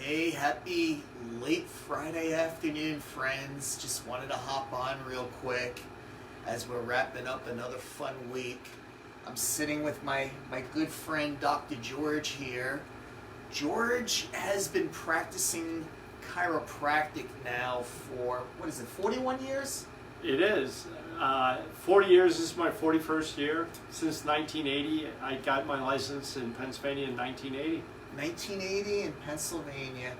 Hey, happy late Friday afternoon, friends. Just wanted to hop on real quick as we're wrapping up another fun week. I'm sitting with my good friend Dr. George here. George has been practicing chiropractic now for, 41 years? It is. 40 years. This is my 41st year. Since 1980, I got my license in Pennsylvania in 1980. 1980 in Pennsylvania.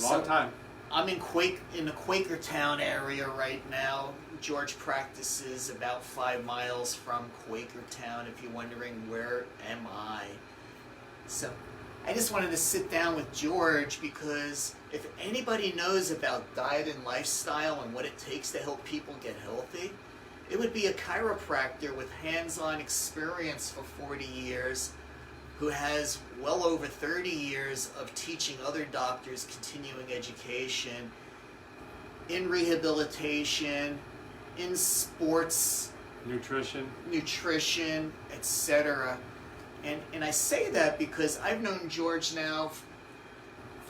Long time. I'm in the Quakertown area right now. George practices about 5 miles from Quakertown, if you're wondering where am I. So I just wanted to sit down with George because if anybody knows about diet and lifestyle and what it takes to help people get healthy, it would be a chiropractor with hands-on experience for 40 years who has well over 30 years of teaching other doctors continuing education in rehabilitation, in sports, nutrition, etc. And I say that because I've known George now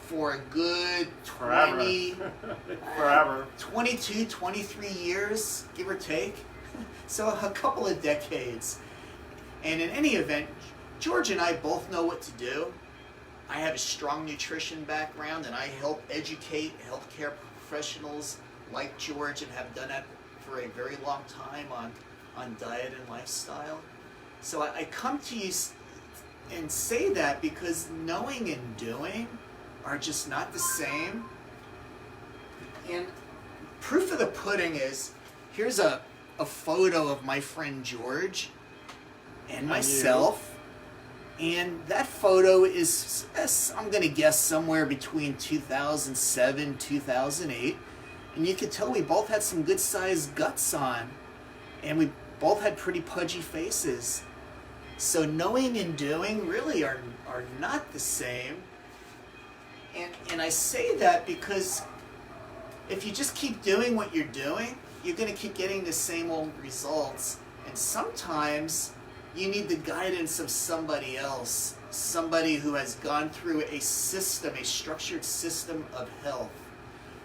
for a good 22, 23 years, give or take. So a couple of decades. And in any event, George and I both know what to do. I have a strong nutrition background and I help educate healthcare professionals like George and have done that for a very long time on diet and lifestyle. So I come to you and say that because knowing and doing are just not the same. And proof of the pudding is, here's a photo of my friend George and myself. And that photo is, I'm going to guess, somewhere between 2007, 2008. And you could tell we both had some good sized guts on. And we both had pretty pudgy faces. So knowing and doing really are not the same. And I say that because if you just keep doing what you're doing, you're going to keep getting the same old results. And sometimes you need the guidance of somebody else, somebody who has gone through a system, a structured system of health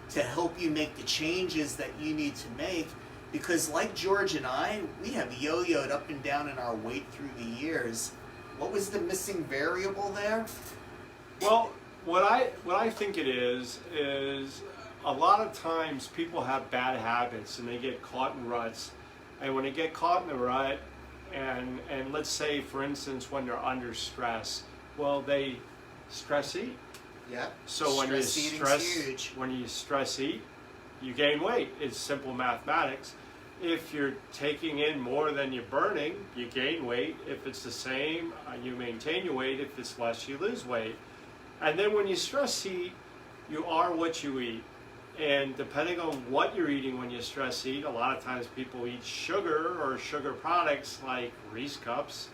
to help you make the changes that you need to make. Because like George and I, we have yo-yoed up and down in our weight through the years. What was the missing variable there? Well, what I think it is a lot of times people have bad habits and they get caught in ruts. And when they get caught in the rut, and let's say, for instance, when they're under stress, well, they stress eat. Yeah. So when you stress eat, you gain weight. It's simple mathematics. If you're taking in more than you're burning, you gain weight. If it's the same, you maintain your weight. If it's less, you lose weight. And then when you stress eat, you are what you eat. And depending on what you're eating when you stress eat, a lot of times people eat sugar or sugar products like Reese cups.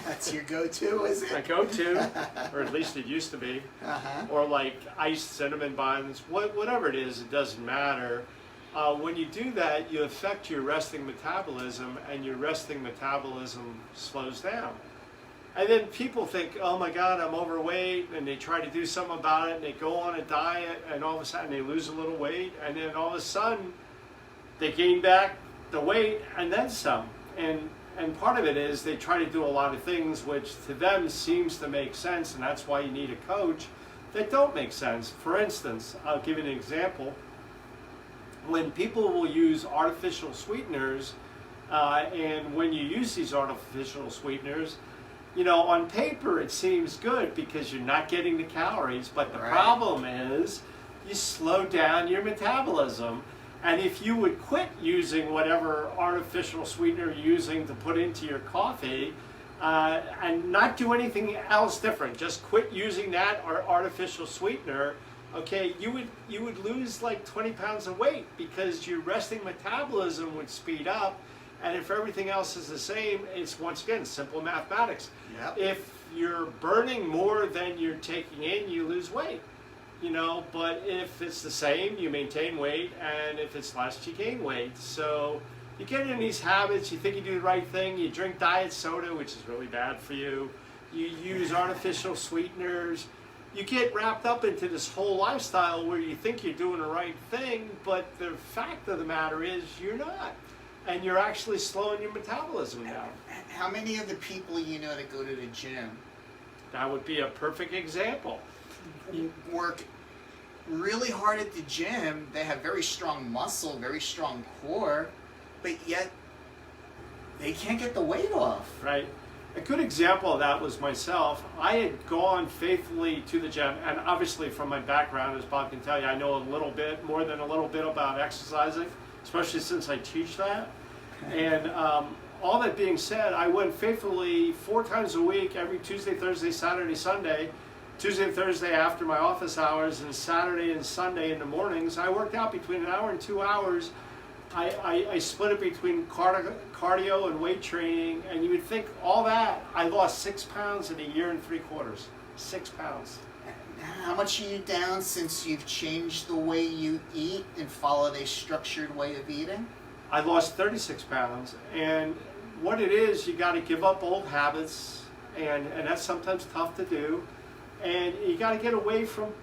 That's your go-to, is it? My go-to, or at least it used to be. Or like iced cinnamon buns, whatever it is, it doesn't matter. When you do that, you affect your resting metabolism, and your resting metabolism slows down. And then people think, oh my God, I'm overweight, and they try to do something about it, and they go on a diet, and all of a sudden they lose a little weight, and then all of a sudden they gain back the weight and then some. And part of it is they try to do a lot of things which to them seems to make sense, and that's why you need a coach, that don't make sense. For instance, I'll give you an example. When people will use artificial sweeteners, and when you use these artificial sweeteners, you know, on paper it seems good because you're not getting the calories, but the problem is you slow down your metabolism. And if you would quit using whatever artificial sweetener you're using to put into your coffee and not do anything else different, just quit using that or artificial sweetener, okay, you would lose like 20 pounds of weight because your resting metabolism would speed up. And if everything else is the same, it's once again simple mathematics. Yep. If you're burning more than you're taking in, you lose weight. You know, but if it's the same, you maintain weight, and if it's less, you gain weight. So you get in these habits, you think you do the right thing, you drink diet soda, which is really bad for you. You use artificial sweeteners, you get wrapped up into this whole lifestyle where you think you're doing the right thing, but the fact of the matter is you're not. And you're actually slowing your metabolism down. How many of the people you know that go to the gym That would be a perfect example. work really hard at the gym? They have very strong muscle, very strong core, but yet they can't get the weight off. Right. A good example of that was myself. I had gone faithfully to the gym, and obviously from my background, as Bob can tell you, I know a little bit, more than a little bit about exercising, especially since I teach that. And all that being said, I went faithfully 4 times a week, every Tuesday, Thursday, Saturday, Sunday. Tuesday and Thursday after my office hours, and Saturday and Sunday in the mornings. I worked out between an hour and 2 hours. I split it between cardio and weight training, and you would think all that, I lost 6 pounds in a year and 3/4. 6 pounds. How much are you down since you've changed the way you eat and followed a structured way of eating? I lost 36 pounds, and what it is, you got to give up old habits, and that's sometimes tough to do, and you got to get away from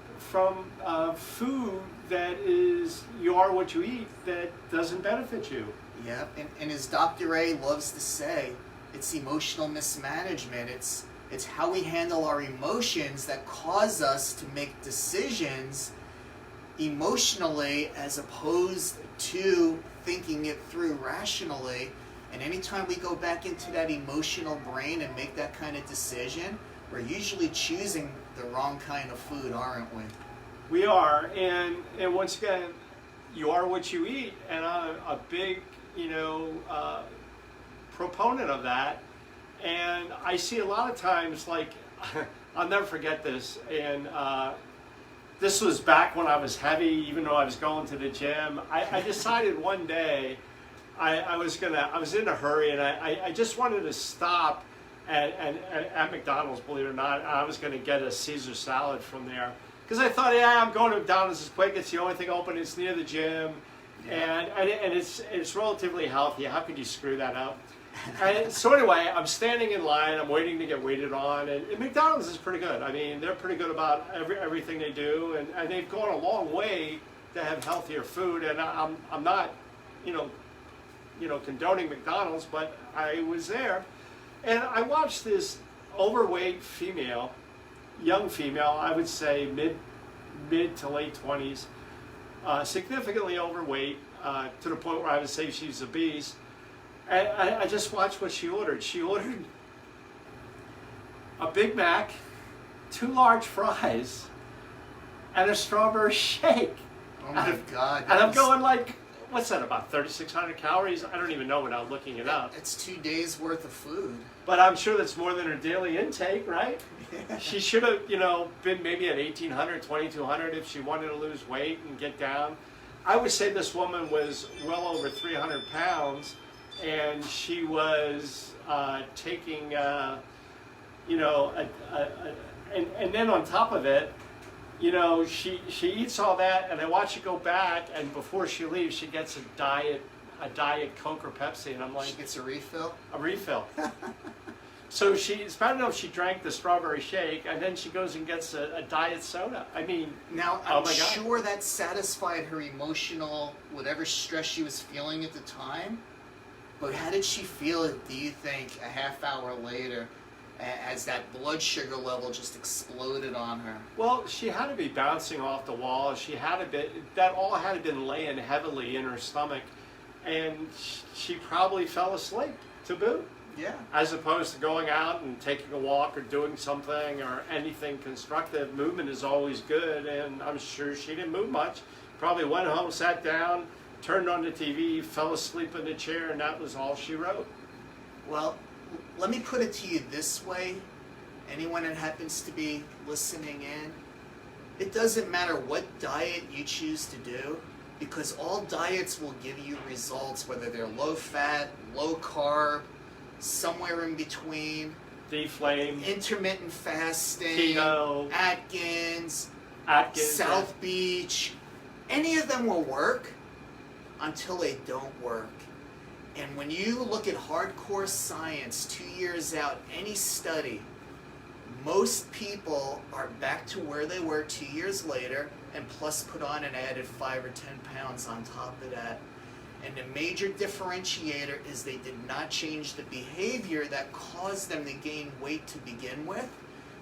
food that is, you are what you eat, that doesn't benefit you. Yep, and as Dr. A loves to say, it's emotional mismanagement. It's how we handle our emotions that cause us to make decisions emotionally as opposed to thinking it through rationally. And anytime we go back into that emotional brain and make that kind of decision, we're usually choosing the wrong kind of food, aren't we? We are, and once again, you are what you eat, and I'm a big, proponent of that. And I see a lot of times, like, I'll never forget this, and this was back when I was heavy, even though I was going to the gym. I decided one day I was in a hurry, and I just wanted to stop at McDonald's, believe it or not. I was going to get a Caesar salad from there. Because I thought, yeah, I'm going to McDonald's this quick. It's the only thing open. It's near the gym, and it's relatively healthy. How could you screw that up? And so anyway, I'm standing in line. I'm waiting to get waited on, and McDonald's is pretty good. I mean, they're pretty good about everything they do, and they've gone a long way to have healthier food. And I'm not, condoning McDonald's, but I was there, and I watched this overweight female. Young female, I would say mid to late 20s, significantly overweight, to the point where I would say she's obese. And I just watched what she ordered. She ordered a Big Mac, 2 large fries, and a strawberry shake. Oh my God. And I'm going like, what's that, about 3,600 calories? I don't even know without looking it up. It's 2 days worth of food. But I'm sure that's more than her daily intake, right? Yeah. She should have, been maybe at 1,800, 2,200 if she wanted to lose weight and get down. I would say this woman was well over 300 pounds, and she was taking, and then on top of it, she eats all that, and I watch her go back, and before she leaves, she gets a diet Coke or Pepsi, and I'm like, She gets a refill? a refill. So it's bad enough she drank the strawberry shake, and then she goes and gets a diet soda. I mean, Now, oh I'm my God. sure that satisfied her emotional, whatever stress she was feeling at the time. But how did she feel it, do you think, a half hour later, as that blood sugar level just exploded on her? Well, she had to be bouncing off the wall. That all had been laying heavily in her stomach, and she probably fell asleep to boot. Yeah. As opposed to going out and taking a walk or doing something or anything constructive. Movement is always good, and I'm sure she didn't move much. Probably went home, sat down, turned on the TV, fell asleep in the chair, and that was all she wrote. Well, let me put it to you this way. Anyone that happens to be listening in, it doesn't matter what diet you choose to do, because all diets will give you results, whether they're low fat, low carb, somewhere in between, Deflame, intermittent fasting, keto, Atkins, yeah. South Beach. Any of them will work until they don't work. And when you look at hardcore science 2 years out, any study, Most people are back to where they were 2 years later, and plus put on an added 5 or 10 pounds on top of that. And the major differentiator is they did not change the behavior that caused them to gain weight to begin with.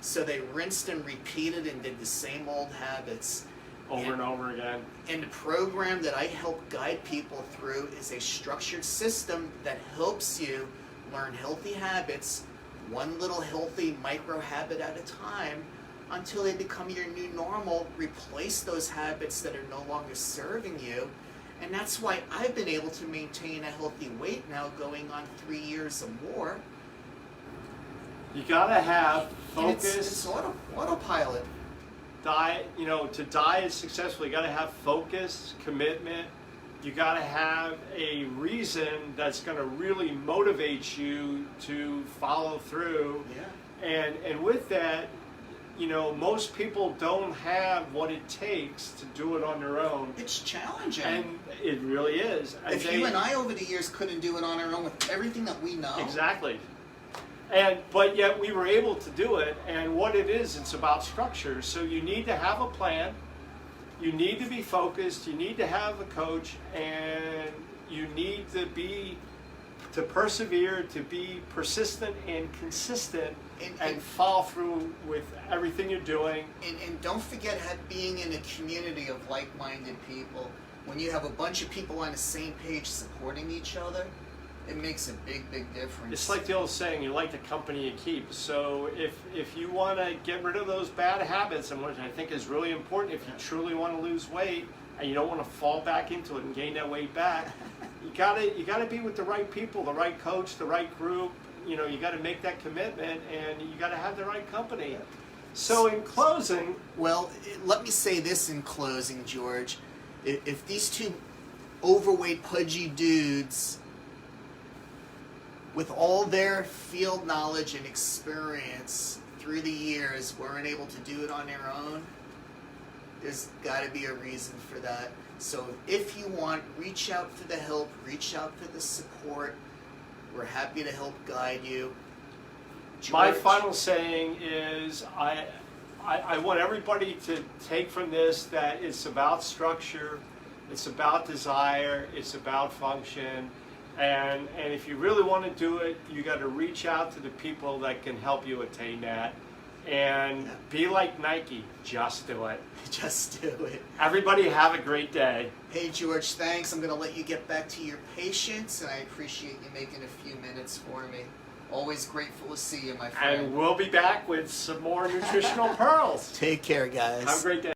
So they rinsed and repeated and did the same old habits. Over and over again. And the program that I help guide people through is a structured system that helps you learn healthy habits, one little healthy micro habit at a time, until they become your new normal. Replace those habits that are no longer serving you. And that's why I've been able to maintain a healthy weight now going on 3 years or more. You gotta have focus. It's autopilot. Diet, to diet successfully, you got to have focus, commitment. You got to have a reason that's going to really motivate you to follow through. Yeah. And with that, most people don't have what it takes to do it on their own. It's challenging. And it really is. If you and I over the years couldn't do it on our own with everything that we know. Exactly. But yet we were able to do it, and what it is, it's about structure. So you need to have a plan, you need to be focused, you need to have a coach, and you need to persevere, to be persistent and consistent, and follow through with everything you're doing. And don't forget being in a community of like-minded people. When you have a bunch of people on the same page supporting each other, it makes a big, big difference. It's like the old saying, you like the company you keep. So if you want to get rid of those bad habits, and which I think is really important, if you truly want to lose weight and you don't want to fall back into it and gain that weight back, you gotta be with the right people, the right coach, the right group. You got to make that commitment, and you got to have the right company. So in closing, well, let me say this in closing, George. If these two overweight, pudgy dudes, with all their field knowledge and experience through the years, weren't able to do it on their own, there's got to be a reason for that. So if you want, reach out for the help, reach out for the support. We're happy to help guide you. George? My final saying is I want everybody to take from this that it's about structure, it's about desire, it's about function. And if you really want to do it, you got to reach out to the people that can help you attain that. And be like Nike, just do it. Just do it. Everybody have a great day. Hey George, thanks. I'm going to let you get back to your patients, and I appreciate you making a few minutes for me. Always grateful to see you, my friend. And we'll be back with some more nutritional pearls. Take care, guys. Have a great day.